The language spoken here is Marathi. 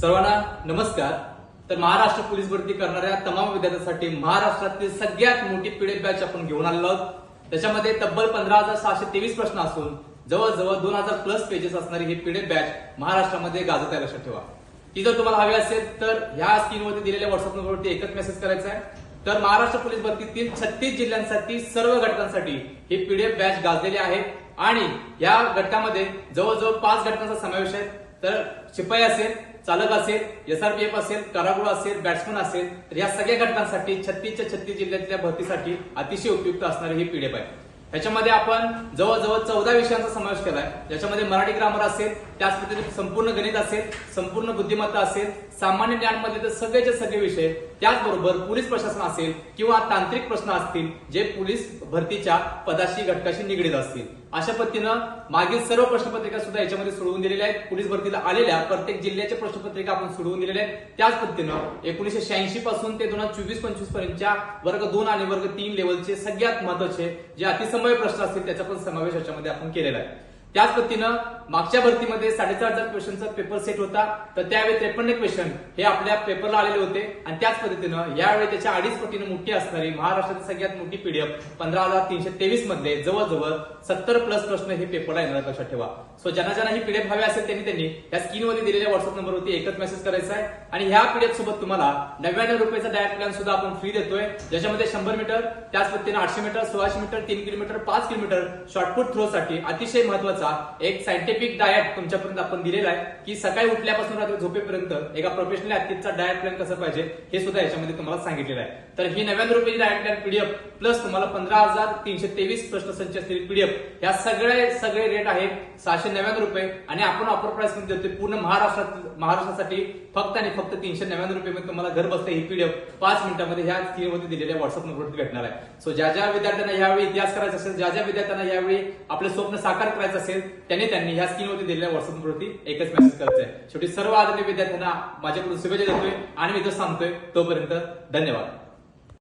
सर्वांना नमस्कार। तर महाराष्ट्र पोलीस भरती करणाऱ्या तमाम विद्यार्थ्यांसाठी महाराष्ट्रातील सगळ्यात मोठी पीडीएफ बॅच आपण घेऊन आलेलो आहोत। त्याच्यामध्ये तब्बल 15,623 प्रश्न असून जवळजवळ 2000 प्लस पेजेस असणारी ही पीडीएफ बॅच महाराष्ट्रामध्ये गाजत आहे, लक्षात ठेवा। ती जर तुम्हाला हवी असेल तर ह्या स्क्रीनवरती दिलेल्या व्हॉट्सअप नंबरवरती एकच मेसेज करायचा आहे। तर महाराष्ट्र पोलीस भरतीतील 36 जिल्ह्यांसाठी सर्व घटकांसाठी ही पीडीएफ बॅच गाजलेली आहे आणि या घटकामध्ये जवळजवळ 5 घटकांचा समावेश आहे। तर शिपाई असेल, चालक असेल, एसआरपीएफ असेल, कारागृह असेल, बॅट्समन असेल, तर या सगळ्या घटकांसाठी 36च्या 36 जिल्ह्यातल्या भरतीसाठी अतिशय उपयुक्त असणारी ही पीडीएफ आहे। याच्यामध्ये आपण जवळजवळ 14 विषयांचा समावेश केलाय, ज्याच्यामध्ये मराठी ग्रामर असेल, त्याच पद्धतीने संपूर्ण गणित असेल, संपूर्ण बुद्धिमत्ता असेल, सामान्य ज्ञान मधले तर सगळेचे सगळे विषय, त्याचबरोबर पोलीस प्रशासन असेल किंवा तांत्रिक प्रश्न असतील जे पोलीस भरतीच्या पदाशी घटकाशी निगडीत असतील, अशा पद्धतीनं मागील सर्व प्रश्नपत्रिका सुद्धा याच्यामध्ये सोडवून दिलेल्या आहेत। पोलीस भरतीला आलेल्या प्रत्येक जिल्ह्याच्या प्रश्नपत्रिका आपण सोडवून दिलेल्या आहेत। त्याच पद्धतीनं 1986 पासून ते 2024-25 पर्यंतच्या वर्ग 2 आणि वर्ग 3 लेवलचे सगळ्यात महत्वाचे जे अतिसंभाव्य प्रश्न असतील त्याचा पण समावेश याच्यामध्ये आपण केलेला आहे। त्याच पद्धतीनं मागच्या भरतीमध्ये 4,500 क्वेश्चनचा पेपर सेट होता, तर त्यावेळी 53 क्वेश्चन हे आपल्या पेपरला आलेले होते आणि त्याच पद्धतीनं यावेळी त्याच्या 2.5 पटीने मोठी असणारी महाराष्ट्रातील सगळ्यात मोठी पीडीएफ 15,323 मध्ये जवळजवळ 70 प्लस प्रश्न हे पेपरला येणार, लक्षात ठेवा। सो ज्यांना ही पीडीएफ हवी असेल त्यांनी या स्क्रीनवरती दिलेल्या व्हॉट्सअप नंबरवरती एकच मेसेज करायचा आहे आणि ह्या पीडीएफ सोबत तुम्हाला 99 रुपयाचा डायट प्लॅन सुद्धा आपण फ्री देतोय, ज्याच्यामध्ये 100 मीटर, त्याच पद्धतीने 800 metre, 1600 metre, 3 kilometre, 5 kilometre shot put throw साठी अतिशय महत्वाचा एक सायंटिफिक डाएट तुमच्यापर्यंत आपण दिलेला आहे की सकाळी उठल्यापासून रात्री झोपेपर्यंत एका प्रोफेशनल ऍथलीटचा डाएट प्लॅन कसं पाहिजे हे सुद्धा याच्यामध्ये तुम्हाला सांगितलेलं आहे। तर ही 99 रुपयाची डाएट प्लॅन पीडीएफ प्लस तुम्हाला 15,323 प्रश्नसंच असलेली पीडीएफ ह्या सगळे रेट आहेत 699 रुपये आणि आपण ऑफर प्राइस मध्ये देतोय पूर्ण महाराष्ट्रासाठी फक्त आणि फक्त 399 रुपये मध्ये तुम्हाला घर बसता ही पीडीएफ 5 मिनिटांमध्ये ह्या स्क्रीनवरती दिलेल्या व्हॉट्सअप नंबरवरती भेटणार आहे। सो ज्या विद्यार्थ्यांना यावेळी इतिहास करायचा असेल, ज्या विद्यार्थ्यांना यावेळी आपले स्वप्न साकार करायचं असेल त्यांनी ह्या स्क्रीनवरती दिलेल्या व्हॉट्सअप नंबरवरती एकच मेसेज करायचा आहे। शेवटी सर्व आदरणीय विद्यार्थ्यांना माझ्याकडून शुभेच्छा देतोय आणि मी इथं सांगतोय तोपर्यंत धन्यवाद।